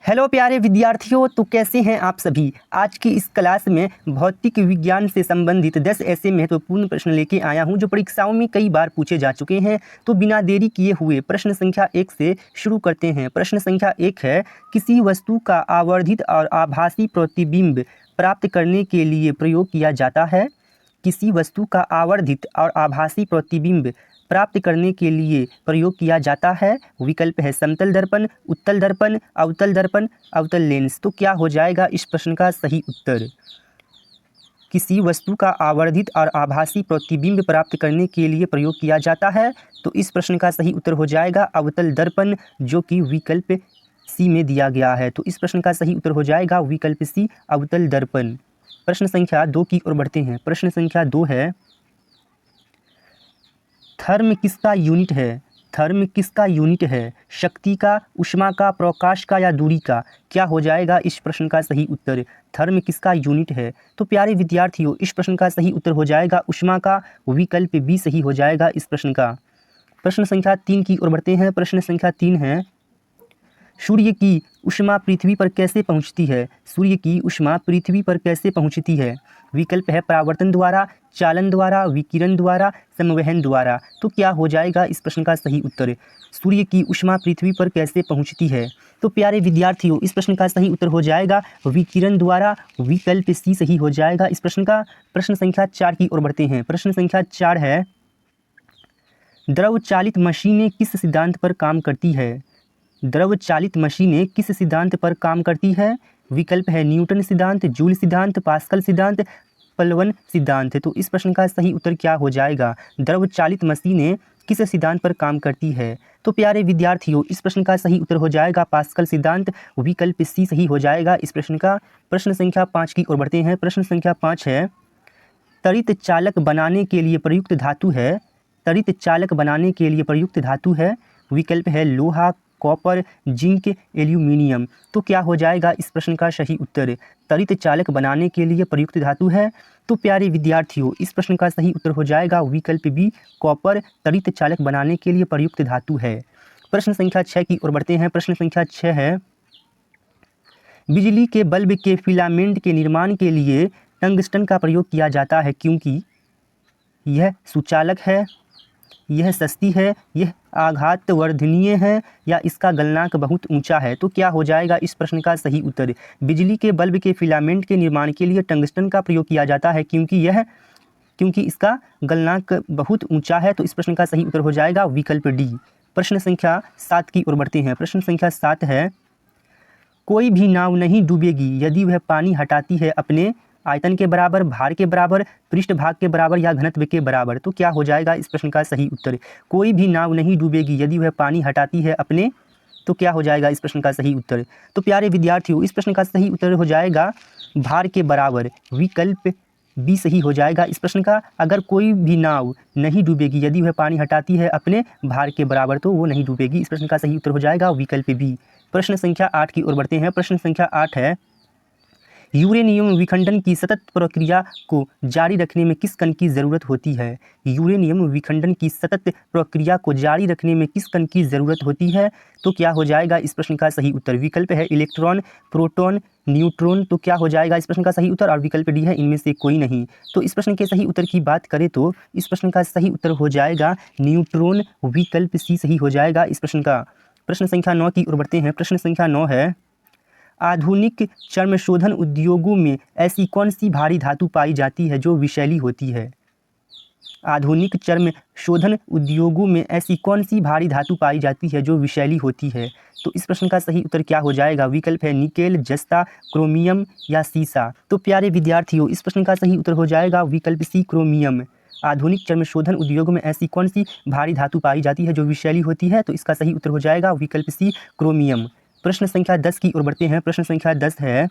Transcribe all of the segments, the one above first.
Hello प्यारे विद्यार्थियों, तो कैसे हैं आप सभी। आज की इस क्लास में भौतिक विज्ञान से संबंधित 10 ऐसे महत्वपूर्ण प्रश्न लेके आया हूं जो परीक्षाओं में कई बार पूछे जा चुके हैं। तो बिना देरी किए हुए प्रश्न संख्या 1 से शुरू करते हैं। प्रश्न संख्या 1 है, किसी वस्तु का आवर्धित और आभासी प्रतिबिंब प्राप्त करने के लिए प्रयोग किया जाता है। किसी वस्तु का आवर्धित और आभासी प्रतिबिंब प्राप्त करने के लिए प्रयोग किया जाता है। विकल्प है समतल दर्पण, उत्तल दर्पण, अवतल लेंस। तो क्या हो जाएगा इस प्रश्न का सही उत्तर। किसी वस्तु का आवर्धित और आभासी प्रतिबिंब प्राप्त करने के लिए प्रयोग किया जाता है, तो इस प्रश्न का सही उत्तर हो जाएगा अवतल दर्पण, जो कि विकल्प सी में दिया गया है। तो इस प्रश्न का सही उत्तर हो जाएगा विकल्प सी, अवतल दर्पण। प्रश्न संख्या 2 की ओर बढ़ते हैं। प्रश्न संख्या 2 है, थर्म किसका यूनिट है। थर्म किसका यूनिट है, शक्ति का, ऊष्मा का, प्रकाश का या दूरी का। क्या हो जाएगा इस प्रश्न का सही उत्तर। थर्म किसका यूनिट है। तो प्यारे विद्यार्थियों, इस प्रश्न का सही उत्तर हो जाएगा ऊष्मा का। विकल्प बी सही हो जाएगा इस प्रश्न का। प्रश्न संख्या 3 की ओर बढ़ते हैं। प्रश्न संख्या 3 है, सूर्य की ऊष्मा पृथ्वी पर कैसे पहुंचती है। सूर्य की ऊष्मा पृथ्वी पर कैसे पहुंचती है। विकल्प है परावर्तन द्वारा, चालन द्वारा, विकिरण द्वारा, संवहन द्वारा। तो क्या हो जाएगा इस प्रश्न का सही उत्तर। सूर्य की ऊष्मा पृथ्वी पर कैसे पहुंचती है। तो प्यारे विद्यार्थियों, इस प्रश्न का सही उत्तर हो जाएगा विकिरण द्वारा। विकल्प सी सही हो जाएगा इस प्रश्न का। प्रश्न संख्या 4 की ओर बढ़ते हैं। प्रश्न संख्या 4 है, द्रव चालित मशीनें किस सिद्धांत पर काम करती है। द्रव चालित मशीनें किस सिद्धांत पर काम करती है। विकल्प है न्यूटन सिद्धांत, जूल सिद्धांत, पास्कल सिद्धांत, पलवन सिद्धांत। तो इस प्रश्न का सही उत्तर क्या हो जाएगा। द्रव चालित मशीनें किस सिद्धांत पर काम करती है। तो प्यारे विद्यार्थियों, इस प्रश्न का सही उत्तर हो जाएगा पास्कल सिद्धांत। विकल्प सी सही हो जाएगा इस प्रश्न का। प्रश्न संख्या 5 की ओर बढ़ते हैं। प्रश्न संख्या 5 है, त्वरित चालक बनाने के लिए प्रयुक्त धातु है। त्वरित चालक बनाने के लिए प्रयुक्त धातु है। विकल्प है लोहा, कॉपर, जिंक, एल्यूमिनियम। तो क्या हो जाएगा इस प्रश्न का सही उत्तर। त्वरित चालक बनाने के लिए प्रयुक्त धातु है। तो प्यारे विद्यार्थियों, इस प्रश्न का सही उत्तर हो जाएगा विकल्प बी, कॉपर त्वरित चालक बनाने के लिए प्रयुक्त धातु है। प्रश्न संख्या 6 की ओर बढ़ते हैं। प्रश्न संख्या 6 है, बिजली के बल्ब के फिलामेंट के निर्माण के लिए टंगस्टन का प्रयोग किया जाता है क्योंकि यह सुचालक है, यह सस्ती है, यह आघात वर्धनीय है, या इसका गलनांक बहुत ऊंचा है। तो क्या हो जाएगा इस प्रश्न का सही उत्तर। बिजली के बल्ब के फिलामेंट के निर्माण के लिए टंगस्टन का प्रयोग किया जाता है क्योंकि इसका गलनांक बहुत ऊंचा है। तो इस प्रश्न का सही उत्तर हो जाएगा विकल्प डी। प्रश्न संख्या 7 की ओर बढ़ते हैं। प्रश्न संख्या 7 है, कोई भी नाव नहीं डूबेगी यदि वह पानी हटाती है अपने आयतन के बराबर, भार के बराबर, पृष्ठभाग के बराबर या घनत्व के बराबर। तो क्या हो जाएगा इस प्रश्न का सही उत्तर। कोई भी नाव नहीं डूबेगी यदि वह पानी हटाती है अपने। तो क्या हो जाएगा इस प्रश्न का सही उत्तर। तो प्यारे विद्यार्थियों, इस प्रश्न का सही उत्तर हो जाएगा भार के बराबर। विकल्प बी सही हो जाएगा इस प्रश्न का। अगर कोई भी नाव नहीं डूबेगी यदि वह पानी हटाती है अपने भार के बराबर, तो वो नहीं डूबेगी। इस प्रश्न का सही उत्तर हो जाएगा विकल्प बी। प्रश्न संख्या 8 की ओर बढ़ते हैं। प्रश्न संख्या 8 है, यूरेनियम विखंडन की सतत प्रक्रिया को जारी रखने में किस कण की ज़रूरत होती है। यूरेनियम विखंडन की सतत प्रक्रिया को जारी रखने में किस कण की ज़रूरत होती है। तो क्या हो जाएगा इस प्रश्न का सही उत्तर। विकल्प है इलेक्ट्रॉन, प्रोटॉन, न्यूट्रॉन। तो क्या हो जाएगा इस प्रश्न का सही उत्तर, और विकल्प डी है इनमें से कोई नहीं। तो इस प्रश्न के सही उत्तर की बात करें तो इस प्रश्न का सही उत्तर हो जाएगा न्यूट्रॉन। विकल्प सी सही हो जाएगा इस प्रश्न का। प्रश्न संख्या 9 की ओर बढ़ते हैं। प्रश्न संख्या 9 है, आधुनिक चर्म शोधन उद्योगों में ऐसी कौन सी भारी धातु पाई जाती है जो विषैली होती है। आधुनिक चर्म शोधन उद्योगों में ऐसी कौन सी भारी धातु पाई जाती है जो विषैली होती है। तो इस प्रश्न का सही उत्तर क्या हो जाएगा। विकल्प है निकेल, जस्ता, क्रोमियम या सीसा। तो प्यारे विद्यार्थियों, इस प्रश्न का सही उत्तर हो जाएगा विकल्प सी, क्रोमियम। आधुनिक चर्म शोधन उद्योग में ऐसी कौन सी भारी धातु पाई जाती है जो विषैली होती है। तो इसका सही उत्तर हो जाएगा विकल्प सी, क्रोमियम। प्रश्न संख्या 10 की ओर बढ़ते हैं। प्रश्न संख्या 10 है,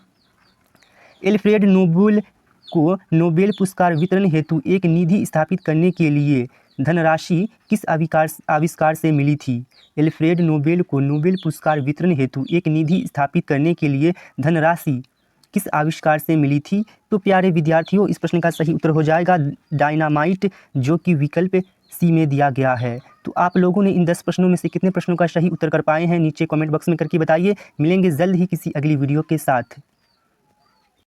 एल्फ्रेड नोबेल को नोबेल पुरस्कार वितरण हेतु एक निधि स्थापित करने के लिए धनराशि किस आविष्कार से मिली थी। एल्फ्रेड नोबेल को नोबेल पुरस्कार वितरण हेतु एक निधि स्थापित करने के लिए धनराशि किस आविष्कार से मिली थी। तो प्यारे विद्यार्थियों, इस प्रश्न का सही उत्तर हो जाएगा डायनामाइट, जो कि विकल्प सी में दिया गया है। तो आप लोगों ने इन 10 प्रश्नों में से कितने प्रश्नों का सही उत्तर कर पाए हैं नीचे कमेंट बॉक्स में करके बताइए। मिलेंगे जल्द ही किसी अगली वीडियो के साथ।